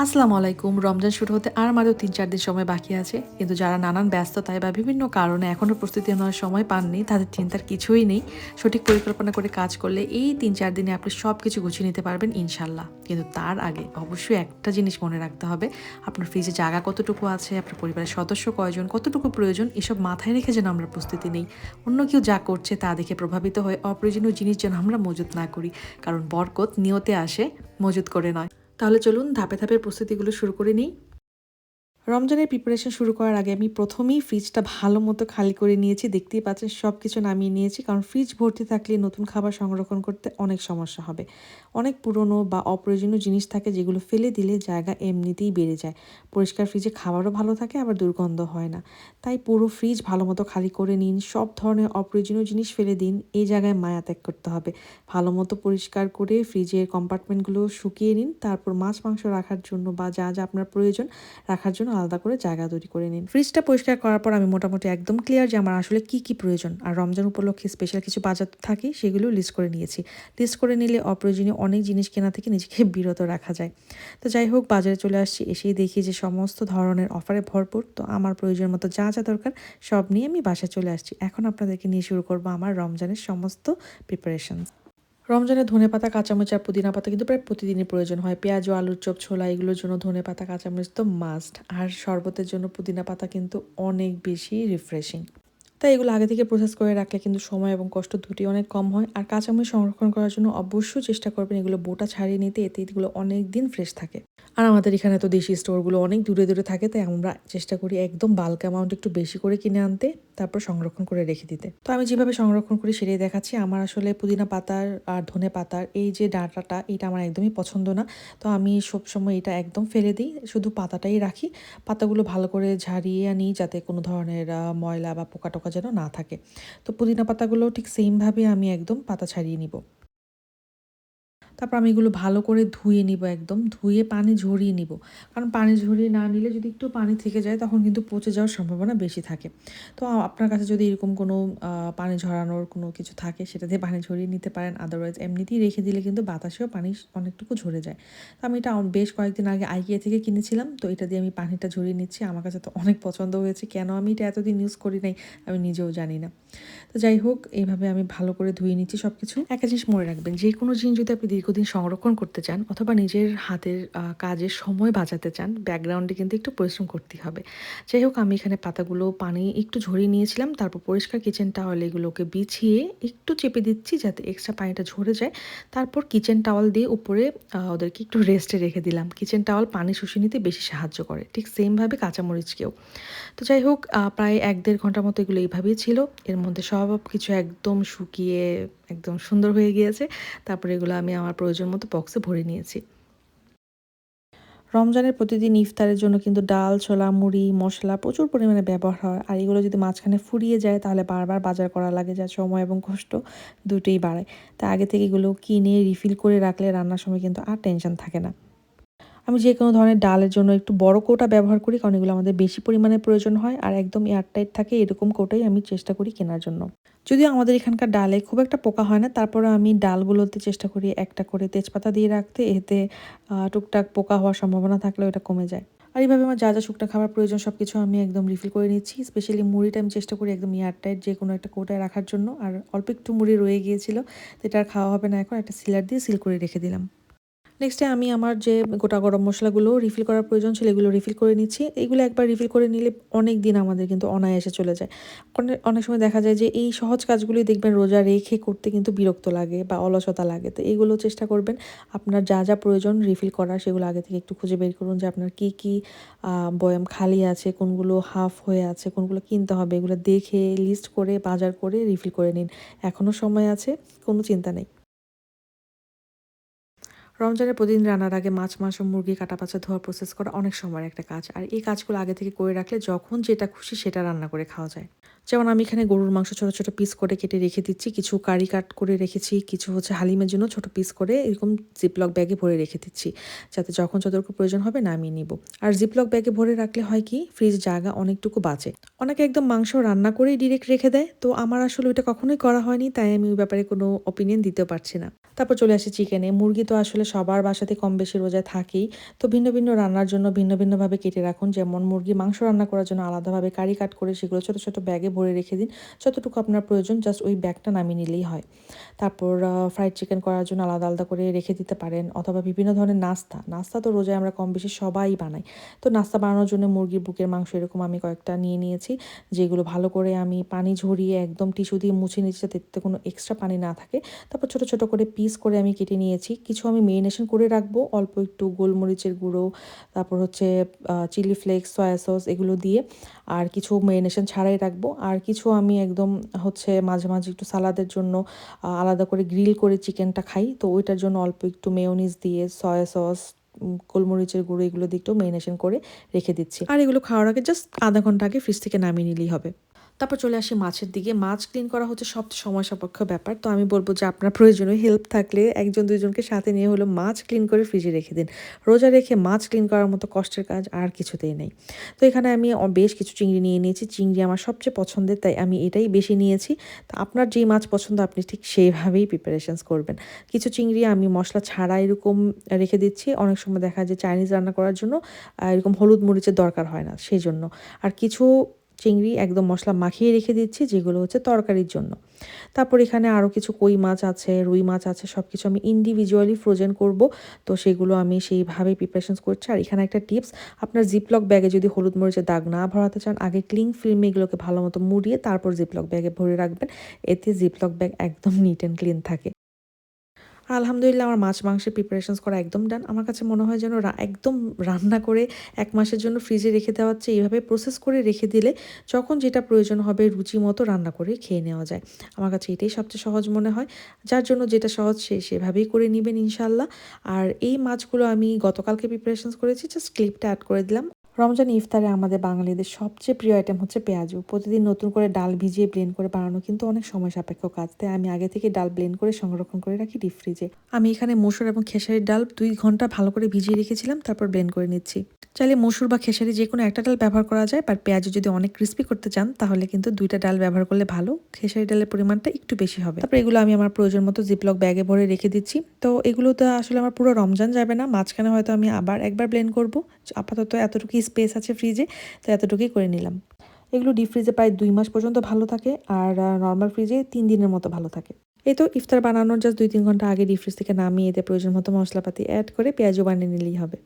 আসসালামু আলাইকুম। রমজান শুরু হতে আর মাত্র ৩-৪ দিন সময় বাকি আছে। কিন্তু যারা নানান ব্যস্ততায় বা বিভিন্ন কারণে এখনো প্রস্তুতি নেওয়ার সময় পাননি, তাদের চিন্তার কিছুই নেই। সঠিক পরিকল্পনা করে কাজ করলে এই ৩-৪ দিনে আপনি সবকিছু গুছিয়ে নিতে পারবেন ইনশাল্লাহ। কিন্তু তার আগে অবশ্যই একটা জিনিস মনে রাখতে হবে, আপনার ফ্রিজে জায়গা কতটুকু আছে, আপনার পরিবারের সদস্য কয়জন, কতটুকু প্রয়োজন, এসব মাথায় রেখে যেন আমরা প্রস্তুতি নেই। অন্য কেউ যা করছে তা দেখে প্রভাবিত হয়ে অপ্রয়োজনীয় জিনিস যেন আমরা মজুত না করি। কারণ বরকত নিয়তে আসে, মজুত করে নয়। তাহলে চলুন ধাপে ধাপে প্রস্তুতিগুলো শুরু করে নিই। রমজানের প্রিপারেশন শুরু করার আগে আমি প্রথমেই ফ্রিজটা ভালো মতো খালি করে নিয়েছি। দেখতেই পাচ্ছেন সব কিছু নামিয়ে নিয়েছি, কারণ ফ্রিজ ভর্তি থাকলে নতুন খাবার সংরক্ষণ করতে অনেক সমস্যা হবে। অনেক পুরনো বা অপ্রয়োজনীয় জিনিস থাকে যেগুলো ফেলে দিলে জায়গা এমনিতেই বেড়ে যায়। পরিষ্কার ফ্রিজে খাবারও ভালো থাকে, আবার দুর্গন্ধ হয় না। তাই পুরো ফ্রিজ ভালো মতো খালি করে নিন, সব ধরনের অপ্রয়োজনীয় জিনিস ফেলে দিন। এই জায়গায় মায়া ত্যাগ করতে হবে। ভালো মতো পরিষ্কার করে ফ্রিজের কম্পার্টমেন্টগুলো শুকিয়ে নিন। তারপর মাছ মাংস রাখার জন্য বা যা যা আপনার প্রয়োজন রাখার জন্য আলাদা করে জায়গা তৈরি করে নিন। ফ্রিজটা পরিষ্কার করার পর আমি মোটামুটি একদম ক্লিয়ার যে আমার আসলে কি কি প্রয়োজন, আর রমজান উপলক্ষে স্পেশাল কিছু বাজার থাকে সেগুলো লিস্ট করে নিয়েছি। লিস্ট করে নিলে অপ্রয়োজনীয় অনেক জিনিস কেনা থেকে নিজেকে বিরত রাখা যায়। তো যাই হোক, বাজারে চলে আসছি, এসেই দেখি যে সমস্ত ধরনের অফারে ভরপুর। তো আমার প্রয়োজন মতো যা যা দরকার সব নিয়ে আমি বাসায় চলে আসছি। এখন আপনাদেরকে নিয়ে শুরু করবো আমার রমজানের সমস্ত প্রিপারেশন। রমজানে ধনেপাতা, কাঁচামরিচ আর পুদিনা পাতা কিন্তু প্রায় প্রতিদিনই প্রয়োজন হয়। পেঁয়াজ ও আলুর চপ, ছোলা এগুলোর জন্য ধনেপাতা, কাঁচামরিচ তো মাস্ট। আর শরবতের জন্য পুদিনা পাতা কিন্তু অনেক বেশি রিফ্রেশিং। তাই এগুলো আগে থেকে প্রসেস করে রাখলে কিন্তু সময় এবং কষ্ট দুটোই অনেক কম হয়। আর কাঁচামরিচ সংরক্ষণ করার জন্য অবশ্যই চেষ্টা করবেন এগুলো বোটা ছাড়িয়ে নিতে, এতে এগুলো অনেক দিন ফ্রেশ থাকে। আর আমাদের এখানে তো দেশি স্টোরগুলো অনেক দূরে দূরে থাকে, তাই আমরা চেষ্টা করি একদম বাল্ক অ্যামাউন্ট একটু বেশি করে কিনে আনতে, তারপর সংরক্ষণ করে রেখে দিতে। তো আমি যেভাবে সংরক্ষণ করি সেটাই দেখাচ্ছি। আমার আসলে পুদিনা পাতার আর ধনে পাতার এই যে ডাঁটাটা, এটা আমার একদমই পছন্দ না। তো আমি সবসময় এটা একদম ফেলে দিই, শুধু পাতাটাই রাখি। পাতাগুলো ভালো করে ঝারিয়ে আনি যাতে কোনো ধরনের ময়লা বা পোকা টোকা যেন না থাকে। তো পুদিনা পাতাগুলো ঠিক সেমভাবে আমি একদম পাতা ছাড়িয়ে নিব। তারপর আমি এগুলো ভালো করে ধুয়ে নিব, একদম ধুয়ে পানি ঝরিয়ে নিব। কারণ পানি ঝরিয়ে না নিলে যদি একটু পানি থেকে যায় তখন কিন্তু পচে যাওয়ার সম্ভাবনা বেশি থাকে। তো আপনার কাছে যদি এরকম কোনো পানি ঝরানোর কোনো কিছু থাকে সেটা দিয়ে পানি ঝরিয়ে নিতে পারেন। আদারওয়াইজ এমনিতেই রেখে দিলে কিন্তু বাতাসেও পানি অনেকটুকু ঝরে যায়। তো আমি এটা বেশ কয়েকদিন আগে IKEA থেকে কিনেছিলাম। তো এটা দিয়ে আমি পানিটা ঝরিয়ে নিচ্ছি। আমার কাছে তো অনেক পছন্দ হয়েছে। কেন আমি এটা এতদিন ইউজ করি নাই আমি নিজেও জানি না। তো যাই হোক, এইভাবে আমি ভালো করে ধুয়ে নিচ্ছি সবকিছু। একটা জিনিস মনে রাখবেন, যে কোনো জিনিস যদি আপনি দীর্ঘদিন সংরক্ষণ করতে চান অথবা নিজের হাতের কাজের সময় বাঁচাতে চান, ব্যাকগ্রাউন্ডে কিন্তু একটু পরিশ্রম করতেই হবে। যাই হোক, আমি এখানে পাতাগুলো পানি একটু ঝরিয়ে নিয়েছিলাম, তারপর পরিষ্কার কিচেন টাওয়াল এগুলোকে বিছিয়ে একটু চেপে দিচ্ছি যাতে এক্সট্রা পানিটা ঝরে যায়। তারপর কিচেন টাওয়াল দিয়ে উপরে ওদেরকে একটু রেস্টে রেখে দিলাম। কিচেন টাওয়াল পানি শুষে নিতে বেশি সাহায্য করে, ঠিক সেমভাবে কাঁচামরিচকেও। তো যাই হোক, প্রায় ১-১.৫ ঘন্টার মতো এগুলো এইভাবেই ছিল। এর মধ্যে সব কিছু একদম শুকিয়ে একদম সুন্দর হয়ে গিয়েছে। তারপরে এগুলো আমি আমার প্রয়োজন মতো বক্সে ভরে নিয়েছি। রমজানের প্রতিদিন ইফতারের জন্য কিন্তু ডাল, ছোলা, মুড়ি, মসলা প্রচুর পরিমাণে ব্যবহার হয়। আর এগুলো যদি মাঝখানে ফুরিয়ে যায় তাহলে বারবার বাজার করা লাগে, যা সময় এবং কষ্ট দুটোই বাড়ায়। তাই আগে থেকে এগুলো কিনে রিফিল করে রাখলে রান্নার সময় কিন্তু আর টেনশন থাকে না। আমি যেকোনো ধরনের ডালের জন্য একটু বড় কৌটা ব্যবহার করি, কারণ এগুলো আমাদের বেশি পরিমাণে প্রয়োজন হয়। আর একদম এয়ারটাইট থাকে এরকম কৌটাই আমি চেষ্টা করি কেনার জন্য। যদিও আমাদের এখানকার ডালে খুব একটা পোকা হয় না, তারপরেও আমি ডালগুলোতে চেষ্টা করি একটা করে তেজপাতা দিয়ে রাখতে, এতে টুকটাক পোকা হওয়ার সম্ভাবনা থাকলেও এটা কমে যায়। আর এইভাবে আমার যা যা শুকনো খাবার প্রয়োজন সবকিছু আমি একদম রিফিল করে নিচ্ছি। স্পেশালি মুড়িটা আমি চেষ্টা করি একদম এয়ারটাইট যে কোনো একটা কৌটায় রাখার জন্য। আর অল্প একটু মুড়ি রয়ে গিয়েছিল, তো এটা আর খাওয়া হবে না এখন, একটা সিলার দিয়ে সিল করে রেখে দিলাম। নেক্সটে আমি আমার যে গোটা গরম মসলাগুলো রিফিল করার প্রয়োজন ছিল এগুলো রিফিল করে নিচ্ছি। এগুলো একবার রিফিল করে নিলে অনেক দিন আমাদের কিন্তু অনায়াসে চলে যায়। অনেক অনেক সময় দেখা যায় যে এই সহজ কাজগুলোই দেখবেন রোজা রেখে করতে কিন্তু বিরক্ত লাগে বা অলসতা লাগে। তো এইগুলো চেষ্টা করবেন আপনার যা যা প্রয়োজন রিফিল করার সেগুলো আগে থেকে একটু খুঁজে বের করুন যে আপনার কী কী বয়াম খালি আছে, কোনগুলো হাফ হয়ে আছে, কোনগুলো কিনতে হবে, এগুলো দেখে লিস্ট করে বাজার করে রিফিল করে নিন। এখনও সময় আছে, কোনো চিন্তা নেই। রমজানের প্রতিদিন রান্নার আগে মাছ, মাংস, মুরগি কাটা বাছা ধোয়া প্রসেস করা অনেক সময়ের একটা কাজ। আর এই কাজগুলো আগে থেকে করে রাখলে যখন যেটা খুশি সেটা রান্না করে খাওয়া যায়। যেমন আমি এখানে গরুর মাংস ছোট ছোট পিস করে কেটে রেখে দিচ্ছি, কিছু কারি কাট করে রেখেছি, কিছু হচ্ছে হালিমের জন্য ছোট পিস করে এরকম জিপলক ব্যাগে ভরে রেখে দিচ্ছি, যাতে যখন যতটুকু প্রয়োজন হবে নামিয়ে নিব। আর জিপলক ব্যাগে ভরে রাখলে হয় কি, ফ্রিজ জায়গা অনেকটুকু বাঁচে। অনেকে একদম মাংস রান্না করেই ডিরেক্ট রেখে দেয়, তো আমার আসলে ওইটা কখনোই করা হয়নি, তাই আমি ওই ব্যাপারে কোনো অপিনিয়ন দিতেও পারছি না। তারপর চলে আসি চিকেনে। মুরগি তো আসলে সবার বাসাতে কম বেশি রোজা থাকেই। তো ভিন্ন ভিন্ন রান্নার জন্য ভিন্ন ভিন্নভাবে কেটে রাখুন। যেমন মুরগি মাংস রান্না করার জন্য আলাদাভাবে কারি কাট করে সেগুলো ছোটো ছোটো ব্যাগে ভরে রেখে দিন। যতটুকু আপনার প্রয়োজন জাস্ট ওই ব্যাগটা নামিয়ে নিলেই হয়। তারপর ফ্রাইড চিকেন করার জন্য আলাদা আলাদা করে রেখে দিতে পারেন, অথবা বিভিন্ন ধরনের নাস্তা তো রোজায় আমরা কম বেশি সবাই বানাই। তো নাস্তা বানানোর জন্য মুরগির বুকের মাংস এরকম আমি কয়েকটা নিয়ে নিয়েছি, যেগুলো ভালো করে আমি পানি ঝরিয়ে একদম টিস্যু দিয়ে মুছে নিয়েছি যাতে এতে কোনো এক্সট্রা পানি না থাকে। তারপর ছোটো ছোটো করে পিস করে আমি কেটে নিয়েছি। কিছু আমি মেরিনেশন করে রাখবো, অল্প একটু গোলমরিচের গুঁড়ো, তারপর হচ্ছে চিলি ফ্লেক্স, সয়া সস এগুলো দিয়ে। আর কিছু মেরিনেশন ছাড়াই রাখবো। আর কিছু আমি একদম হচ্ছে মাঝে মাঝে একটু সালাদের জন্য আলাদা করে গ্রিল করে চিকেনটা খাই, তো ওইটার জন্য অল্প একটু মেয়োনিজ দিয়ে সয়া সস, গোলমরিচের গুঁড়ো এগুলো দিয়ে একটু মেরিনেশন করে রেখে দিচ্ছি। আর এগুলো খাওয়ার আগে জাস্ট আধা ঘন্টা আগে ফ্রিজ থেকে নামিয়ে নিলেই হবে। তারপর চলে আসি মাছের দিকে। মাছ ক্লিন করা হচ্ছে সবচেয়ে সময় সাপেক্ষ ব্যাপার। তো আমি বলবো যে আপনার প্রয়োজনীয় হেল্প থাকলে একজন দুইজনকে সাথে নিয়ে হলো মাছ ক্লিন করে ফ্রিজে রেখে দিন। রোজা রেখে মাছ ক্লিন করার মতো কষ্টের কাজ আর কিছুতেই নেই। তো এখানে আমি বেশ কিছু চিংড়ি নিয়ে নিয়েছি। চিংড়ি আমার সবচেয়ে পছন্দের, তাই আমি এটাই বেশি নিয়েছি। তো আপনার যেই মাছ পছন্দ আপনি ঠিক সেইভাবেই প্রিপারেশনস করবেন। কিছু চিংড়ি আমি মশলা ছাড়া এরকম রেখে দিচ্ছি। অনেক সময় দেখা যায় চাইনিজ রান্না করার জন্য এরকম হলুদ মরিচের দরকার হয় না, সেই জন্য। আর কিছু চিংড়ি একদম মশলা মাখিয়ে রেখে দিচ্ছি, যেগুলো হচ্ছে তরকারির জন্য। তারপর এখানে আরও কিছু কই মাছ আছে, রুই মাছ আছে, সব কিছু আমি ইন্ডিভিজুয়ালি ফ্রোজেন করব। তো সেগুলো আমি সেইভাবেই প্রিপারেশনস করছি। আর এখানে একটা টিপস, আপনার জিপলক ব্যাগে যদি হলুদ মরিচের দাগ না ভরাতে চান, আগে ক্লিং ফিল্মে এগুলোকে ভালো মতো মুড়িয়ে তারপর জিপলক ব্যাগে ভরে রাখবেন। এতে জিপলক ব্যাগ একদম নিট অ্যান্ড ক্লিন থাকে। আলহামদুলিল্লাহ আমার মাছ মাংসের প্রিপারেশনস করা একদম ডান। আমার কাছে মনে হয় যেন একদম রান্না করে ১ মাসের জন্য ফ্রিজে রেখে দেওয়ার চেয়ে এইভাবে প্রসেস করে রেখে দিলে যখন যেটা প্রয়োজন হবে রুচি মতো রান্না করে খেয়ে নেওয়া যায়। আমার কাছে এটাই সবচেয়ে সহজ মনে হয়। যার জন্য যেটা সহজ সে সেভাবেই করে নিবেন ইনশাল্লাহ। আর এই মাছগুলো আমি গতকালকে প্রিপারেশনস করেছি, জাস্ট ক্লিপটা অ্যাড করে দিলাম। রমজান ইফতারে আমাদের বাঙালিদের সবচেয়ে প্রিয় আইটেম হচ্ছে পেঁয়াজু। প্রতিদিন নতুন করে ডাল ভিজিয়ে ব্লেন্ড করে বানানো কিন্তু অনেক সময় সাপেক্ষ কাজ, তাই আমি আগে থেকে ডাল ব্লেন্ড করে সংরক্ষণ করে রাখি ডিপ ফ্রিজে। আমি এখানে মসুর এবং খেসারির ডাল ২ ঘন্টা ভালো করে ভিজিয়ে রেখেছিলাম, তারপর ব্লেন্ড করে নিচ্ছি। চাইলে মসুর বা খেসারি যে কোনো একটা ডাল ব্যবহার করা যায়, বাট পেঁয়াজু যদি অনেক ক্রিস্পি করতে চান তাহলে কিন্তু ২টা ডাল ব্যবহার করলে ভালো। খেসারি ডালের পরিমাণটা একটু বেশি হবে। তারপর এগুলো আমি আমার প্রয়োজন মতো জিপলক ব্যাগে ভরে রেখে দিচ্ছি। তো এগুলো তো আসলে আমার পুরো রমজান যাবে না, মাঝখানে হয়তো আমি আবার একবার ব্লেন্ড করব। আপাতত এতটুকুই স্পেস আছে ফ্রিজে, তো এতটুকুই করে নিলাম। এগুলো ডিপ ফ্রিজে প্রায় ২ মাস পর্যন্ত ভালো থাকে, আর নর্মাল ফ্রিজে ৩ দিনের মতো ভালো থাকে। এই তো ইফতার বানানোর জাস্ট ২-৩ ঘন্টা আগে ডিপ ফ্রিজ থেকে নামিয়ে এতে প্রয়োজন মতো মশলাপাতি অ্যাড করে পেঁয়াজও বানিয়ে নিলেই হবে।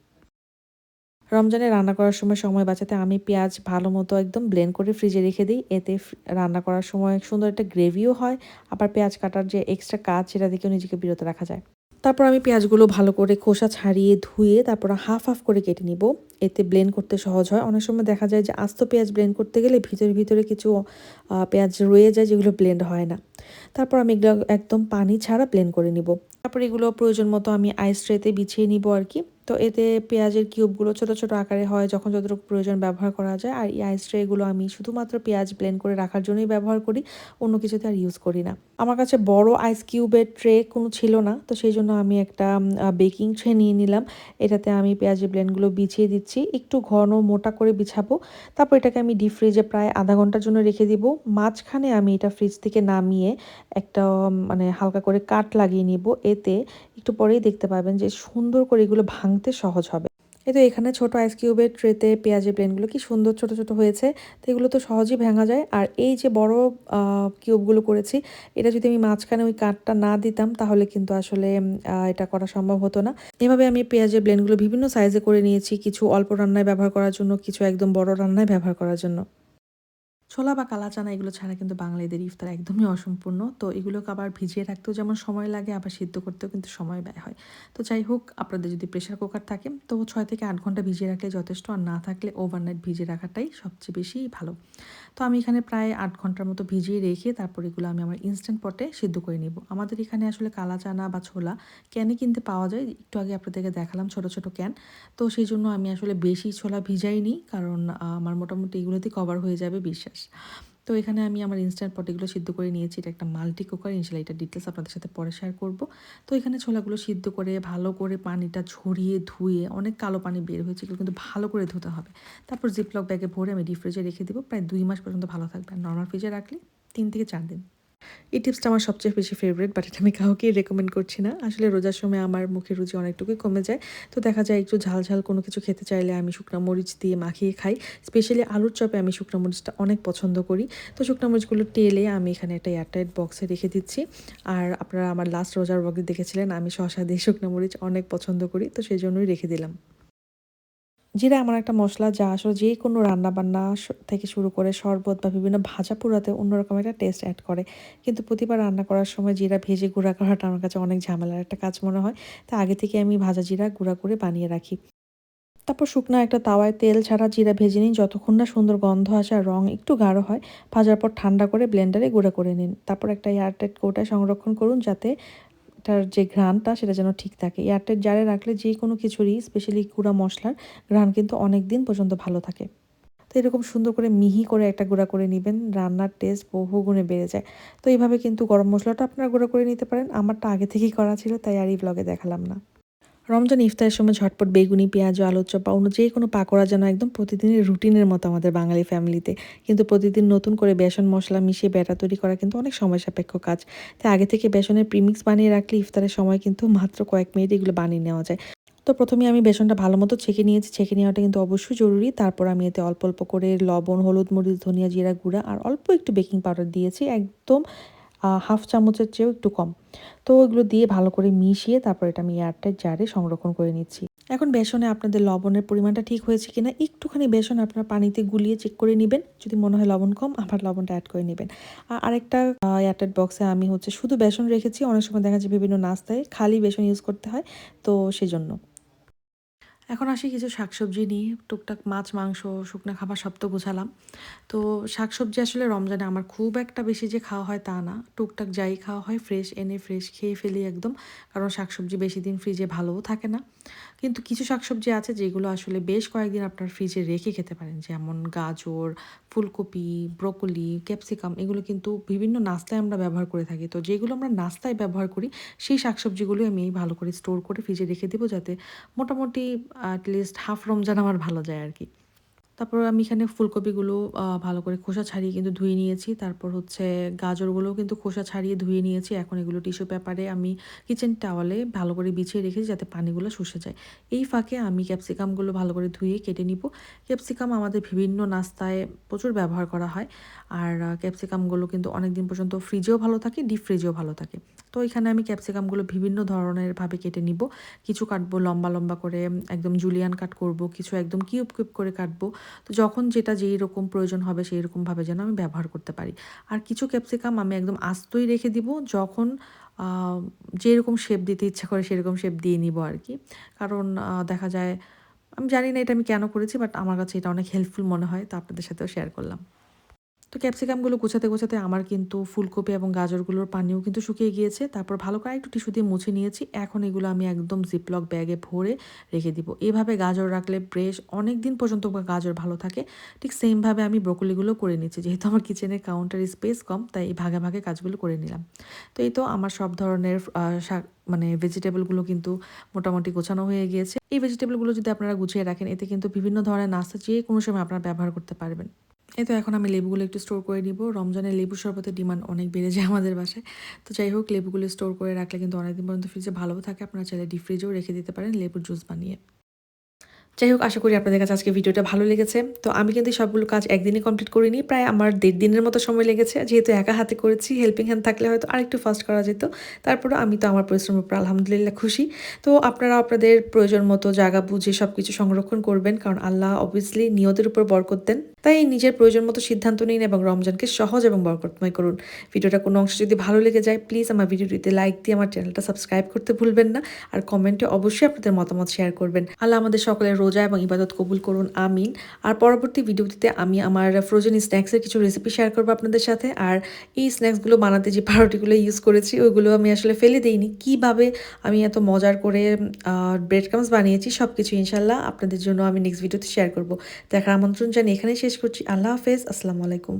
রমজানে রান্না করার সময় বাঁচাতে আমি পেঁয়াজ ভালো মতো একদম ব্লেন্ড করে ফ্রিজে রেখে দিই। এতে রান্না করার সময় সুন্দর একটা গ্রেভিও হয়, আবার পেঁয়াজ কাটার যে এক্সট্রা কাজ সেটা থেকেও নিজেকে বিরত রাখা যায়। তারপর আমি পেঁয়াজগুলো ভালো করে খোসা ছাড়িয়ে ধুয়ে তারপর হাফ হাফ করে কেটে নিব। এতে ব্লেন্ড করতে সহজ হয়। অনেক সময় দেখা যায় যে আস্ত পেঁয়াজ ব্লেন্ড করতে গেলে ভিতরে ভিতরে কিছু পেঁয়াজ রয়ে যায়, যেগুলো ব্লেন্ড হয় না। তারপর আমি এগুলো একদম পানি ছাড়া ব্লেন্ড করে নিব। তারপর এগুলো প্রয়োজন মতো আমি আইস ট্রেতে বিছিয়ে নিব আর কি। তো এতে পেঁয়াজের কিউবগুলো ছোট ছোট আকারে হয়, যখন যতটুকু প্রয়োজন ব্যবহার করা যায়। আর এই আইস ট্রেগুলো আমি শুধুমাত্র পেঁয়াজ ব্লেন্ড করে রাখার জন্যই ব্যবহার করি, অন্য কিছুতে আর ইউজ করি না। আমার কাছে বড় আইস কিউবের ট্রে কোনো ছিল না, তো সেই জন্য আমি একটা বেকিং ট্রে নিয়ে নিলাম। এটাতে আমি পেঁয়াজের ব্লেন্ডগুলো বিছিয়ে দিচ্ছি, একটু ঘন মোটা করে বিছাবো। তারপর এটাকে আমি ডিপ ফ্রিজে প্রায় আধা ঘন্টার জন্য রেখে দিব। মাঝখানে আমি এটা ফ্রিজ থেকে নামিয়ে একটা মানে হালকা করে কাট লাগিয়ে নিব। এতে একটু পরেই দেখতে পাবেন যে সুন্দর করে এগুলো ভাঙতে সহজ হবে। এই তো এখানে ছোট আইস কিউবের ট্রেতে পেঁয়াজের ব্লেন্ডগুলো কি সুন্দর ছোট ছোট হয়েছে। তো এগুলো তো সহজেই ভাঙা যায়। আর এই যে বড় কিউবগুলো করেছি, এটা যদি আমি মাঝখানে ওই কাটটা না দিতাম তাহলে কিন্তু আসলে এটা করা সম্ভব হতো না। এভাবে আমি পেঁয়াজের ব্লেন্ডগুলো বিভিন্ন সাইজে করে নিয়েছি, কিছু অল্প রান্নায় ব্যবহার করার জন্য, কিছু একদম বড় রান্নায় ব্যবহার করার জন্য। ছোলা বা কালা চানা এগুলো ছাড়া কিন্তু বাঙালিদের ইফতার একদমই অসম্পূর্ণ। তো এগুলোকে আবার ভিজিয়ে রাখতেও যেমন সময় লাগে, আবার সিদ্ধ করতেও কিন্তু সময় ব্যয় হয়। তো যাই হোক, আপনাদের যদি প্রেশার কুকার থাকে তো ৬ থেকে ৮ ঘন্টা ভিজিয়ে রাখলে যথেষ্ট, আর না থাকলে ওভারনাইট ভিজিয়ে রাখাটাই সবচেয়ে বেশি ভালো। তো আমি এখানে প্রায় ৮ ঘন্টার মতো ভিজিয়ে রেখে তারপর এগুলো আমি আমার ইনস্ট্যান্ট পটে সিদ্ধ করে নিব। আমাদের এখানে আসলে কালা চানা বা ছোলা ক্যানে কিনতে পাওয়া যায়, একটু আগে আপনাদেরকে দেখালাম ছোট ছোট ক্যান। তো সেই জন্য আমি আসলে বেশি ছোলা ভিজাইনি, কারণ আমার মোটামুটি এগুলোতেই কভার হয়ে যাবে বিশ্বাস। তো এখানে আমি আমার ইনস্ট্যান্ট পট এগুলো সিদ্ধ করে নিয়েছি। এটা একটা মাল্টি কুকার, ইনশাল্লাহ এটা ডিটেলস আপনাদের সাথে পরে শেয়ার করব। তো এখানে ছোলাগুলো সিদ্ধ করে ভালো করে পানিটা ঝরিয়ে ধুয়ে, অনেক কালো পানি বের হয়েছে, এগুলো কিন্তু ভালো করে ধুতে হবে। তারপর জিপলক ব্যাগে ভরে আমি ডিপ ফ্রিজে রেখে দেবো, প্রায় ২ মাস পর্যন্ত ভালো থাকবে। আর নর্মাল ফ্রিজে রাখলে ৩ থেকে ৪ দিন। এই টিপসটা আমার সবচেয়ে বেশি ফেভারিট, বাট এটা আমি কাউকেই রেকমেন্ড করছি না। আসলে রোজার সময় আমার মুখের রুচি অনেকটুকুই কমে যায়। তো দেখা যায় একটু ঝাল ঝাল কোনো কিছু খেতে চাইলে আমি শুকনা মরিচ দিয়ে মাখিয়ে খাই। স্পেশালি আলুর চপে আমি শুকনা মরিচটা অনেক পছন্দ করি। তো শুকনা মরিচগুলো টেলে আমি এখানে একটা এয়ারটাইট বক্সে রেখে দিচ্ছি। আর আপনারা আমার লাস্ট রোজার ব্লগে দেখেছিলেন আমি শসা দিয়ে শুকনা মরিচ অনেক পছন্দ করি, তো সেই জন্যই রেখে দিলাম। জিরা এমন একটা মসলা যা আসলে যে কোনো রান্নাবান্না থেকে শুরু করে শরবত বা বিভিন্ন ভাজা পোড়াতে অন্যরকম একটা টেস্ট অ্যাড করে। কিন্তু প্রতিবার রান্না করার সময় জিরা ভেজে গুঁড়া করাটা আমার কাছে অনেক ঝামেলার একটা কাজ মনে হয়। তা আগে থেকে আমি ভাজা জিরা গুঁড়া করে বানিয়ে রাখি। তারপর শুকনো একটা তাওয়ায় তেল ছাড়া জিরা ভেজে নিন, যতক্ষণ না সুন্দর গন্ধ আসে আর রং একটু গাঢ় হয়। ভাজার পর ঠান্ডা করে ব্লেন্ডারে গুঁড়া করে নিন। তারপর একটা এয়ারটাইট কৌটায় সংরক্ষণ করুন, যাতে এটার যে ঘ্রাণটা সেটা যেন ঠিক থাকে। এয়ারটাইট জারে রাখলে যে কোনো কিছুরই স্পেশালি গুঁড়া মশলার ঘ্রাণ কিন্তু অনেক দিন পর্যন্ত ভালো থাকে। তো এরকম সুন্দর করে মিহি করে একটা গুঁড়া করে নিবেন, রান্নার টেস্ট বহুগুণে বেড়ে যায়। তো এইভাবে কিন্তু গরম মশলাটা আপনারা গুঁড়া করে নিতে পারেন। আমারটা আগে থেকেই করা ছিল, তাই আর এই ব্লগে দেখালাম না। রমজান ইফতারের সময় ঝটপট বেগুনি, পেঁয়াজ, আলুর চপ বা অন্য যে কোনো পাকোড়া যেন একদম প্রতিদিনের রুটিনের মতো আমাদের বাঙালি ফ্যামিলিতে। কিন্তু প্রতিদিন নতুন করে বেসন মশলা মিশিয়ে ব্যাটার তৈরি করা কিন্তু অনেক সময় সাপেক্ষ কাজ। তাই আগে থেকে বেসনের প্রিমিক্স বানিয়ে রাখলে ইফতারের সময় কিন্তু মাত্র কয়েক মিনিট এগুলো বানিয়ে নেওয়া যায়। তো প্রথমে আমি বেসনটা ভালো মতো ছেঁকে নিয়েছি। ছেঁকে নেওয়াটা কিন্তু অবশ্যই জরুরি। তারপর আমি এতে অল্প অল্প করে লবণ, হলুদ, মরিচ, ধনিয়া, জিরা গুঁড়া আর অল্প একটু বেকিং পাউডার দিয়েছি। একদম হাফ চামচের চেয়েও একটু কম। তো এগুলো দিয়ে ভালো করে মিশিয়ে তারপর এটা আমি এয়ারটাইট জারে সংরক্ষণ করে নিচ্ছি। এখন বেসনে আপনাদের লবণের পরিমাণটা ঠিক হয়েছে কিনা একটুখানি বেসন আপনার পানিতে গুলিয়ে চেক করে নেবেন। যদি মনে হয় লবণ কম, আবার লবণটা অ্যাড করে নেবেন। আর আরেকটা এয়ারটাইট বক্সে আমি শুধু বেসন রেখেছি। অনেক সময় দেখা যায় বিভিন্ন নাস্তায় খালি বেসন ইউজ করতে হয়, তো সেজন্য। এখন আসি কিছু শাকসবজি নিয়ে। টুকটাক মাছ, মাংস, শুকনা খাবার সব তো গোছালাম। তো শাকসবজি আসলে রমজানে আমার খুব একটা বেশি যে খাওয়া হয় তা না। টুকটাক যাই খাওয়া হয় ফ্রেশ এনে ফ্রেশ খেয়ে ফেলি একদম। কারণ শাকসবজি বেশি দিন ফ্রিজে ভালোও থাকে না। কিন্তু কিছু শাকসবজি আছে যেগুলো আসলে বেশ কয়েকদিন আপনার ফ্রিজে রেখে খেতে পারেন। যেমন গাজর, ফুলকপি, ব্রোকলি, ক্যাপসিকাম এগুলো কিন্তু বিভিন্ন নাস্তায় আমরা ব্যবহার করে থাকি। তো যেগুলো আমরা নাস্তায় ব্যবহার করি সেই শাকসবজিগুলোই আমি ভালো করে স্টোর করে ফ্রিজে রেখে দিব, যাতে মোটামুটি লিস্ট হাফ রমজান আমার ভালো যায় আর কি। তারপর আমি এখানে ফুলকপিগুলো ভালো করে খোসা ছাড়িয়ে কিন্তু ধুয়ে নিয়েছি। তারপর গাজরগুলোও কিন্তু খোসা ছাড়িয়ে ধুয়ে নিয়েছি। এখন এগুলো টিস্যু পেপারে আমি কিচেন টাওয়ালে ভালো করে বিছিয়ে রেখেছি, যাতে পানিগুলো শুষে যায়। এই ফাঁকে আমি ক্যাপসিকামগুলো ভালো করে ধুয়ে কেটে নিব। ক্যাপসিকাম আমাদের বিভিন্ন নাস্তায় প্রচুর ব্যবহার করা হয়। আর ক্যাপসিকামগুলো কিন্তু অনেকদিন পর্যন্ত ফ্রিজেও ভালো থাকে, ডিপ ফ্রিজেও ভালো থাকে। তো এখানে আমি ক্যাপসিকামগুলো বিভিন্ন ধরনের ভাবে কেটে নিব। কিছু কাটবো লম্বা লম্বা করে, একদম জুলিয়ান কাট করব, কিছু একদম কিউব কিউব করে কাটবো। তো যখন যেটা যেই রকম প্রয়োজন হবে সেই রকমভাবে যেন আমি ব্যবহার করতে পারি। আর কিছু ক্যাপসিকাম আমি একদম আস্তই রেখে দিব, যখন যেরকম শেপ দিতে ইচ্ছা করে সেরকম শেপ দিয়ে নিব আর কি। কারণ দেখা যায়, আমি জানি না এটা আমি কেন করেছি, বাট আমার কাছে এটা অনেক হেল্পফুল মনে হয়, তো আপনাদের সাথেও শেয়ার করলাম। তো ক্যাপসিকামগুলো গোছাতে গোছাতে আমার কিন্তু ফুলকপি এবং গাজরগুলোর পানিও কিন্তু শুকিয়ে গিয়েছে। তারপর ভালো করে একটু টিস্যু দিয়ে মুছে নিয়েছি। এখন এগুলো আমি একদম জিপলক ব্যাগে ভরে রেখে দিব। এভাবে গাজর রাখলে বেশ অনেক দিন পর্যন্ত গাজর ভালো থাকে। ঠিক সেমভাবে আমি ব্রোকলিগুলো করে নিচ্ছি। যেহেতু আমার কিচেনে কাউন্টার স্পেস কম, তাই এই ভাগে ভাগে কাজগুলো করে নিলাম। তো এই তো আমার সব ধরনের শাক ভেজিটেবলগুলো কিন্তু মোটামুটি গোছানো হয়ে গিয়েছে। এই ভেজিটেবলগুলো যদি আপনারা গুছিয়ে রাখেন, এতে কিন্তু বিভিন্ন ধরনের নাস্তা যে কোনো সময় আপনারা ব্যবহার করতে পারবেন। এই তো এখন আমি লেবুগুলো একটু স্টোর করে নিব। রমজানে লেবু শরবতের ডিমান্ড অনেক বেড়ে যায় আমাদের বাসায়। তো যাই হোক, লেবুগুলো স্টোর করে রাখলে কিন্তু অনেকদিন পর্যন্ত ফ্রিজে ভালোও থাকে। আপনারা চাইলে ডিপ ফ্রিজেও রেখে দিতে পারেন লেবুর জুস বানিয়ে। যাই হোক, আশা করি আপনাদের কাছে আজকে ভিডিওটা ভালো লেগেছে। তো আমি কিন্তু সবগুলো কাজ একদিনে কমপ্লিট করিনি, প্রায় আমার 1.5 দিনের মতো সময় লেগেছে। যেহেতু একা হাতে করেছি, হেল্পিং হ্যান্ড থাকলে হয়তো আরেকটু ফাস্ট করা যেত। তারপরেও আমি তো আমার পরিশ্রমের উপর আলহামদুলিল্লাহ খুশি। তো আপনারা আপনাদের প্রয়োজন মতো জায়গা বুঝে সব কিছু সংরক্ষণ করবেন, কারণ আল্লাহ অবভিয়াসলি নিয়তের উপর বরকত দেন। তাই নিজের প্রয়োজন মতো সিদ্ধান্ত নিন এবং রমজানকে সহজ এবং বরকতময় করুন। ভিডিওটা কোনো অংশ যদি ভালো লেগে যায়, প্লিজ আমার ভিডিওটিতে লাইক দিয়ে আমার চ্যানেলটা সাবস্ক্রাইব করতে ভুলবেন না। আর কমেন্টে অবশ্যই আপনাদের মতামত শেয়ার করবেন। আল্লাহ আমাদের সকলের রোজা এবং ইবাদত কবুল করুন, আমিন। আর পরবর্তী ভিডিওটিতে আমি আমার ফ্রোজেন স্ন্যাক্সের কিছু রেসিপি শেয়ার করবো আপনাদের সাথে। আর এই স্ন্যাক্সগুলো বানাতে যে পাউরুটিগুলো ইউজ করেছি, ওইগুলো আমি আসলে ফেলে দিইনি। কীভাবে আমি এত মজার করে ব্রেড ক্রামস বানিয়েছি সব কিছু ইনশাল্লাহ আপনাদের জন্য আমি নেক্সট ভিডিওতে শেয়ার করবো। দেখার আমন্ত্রণ জানিয়ে এখানেই শেষ করছি। আল্লাহ হাফেজ, আসসালামু আলাইকুম।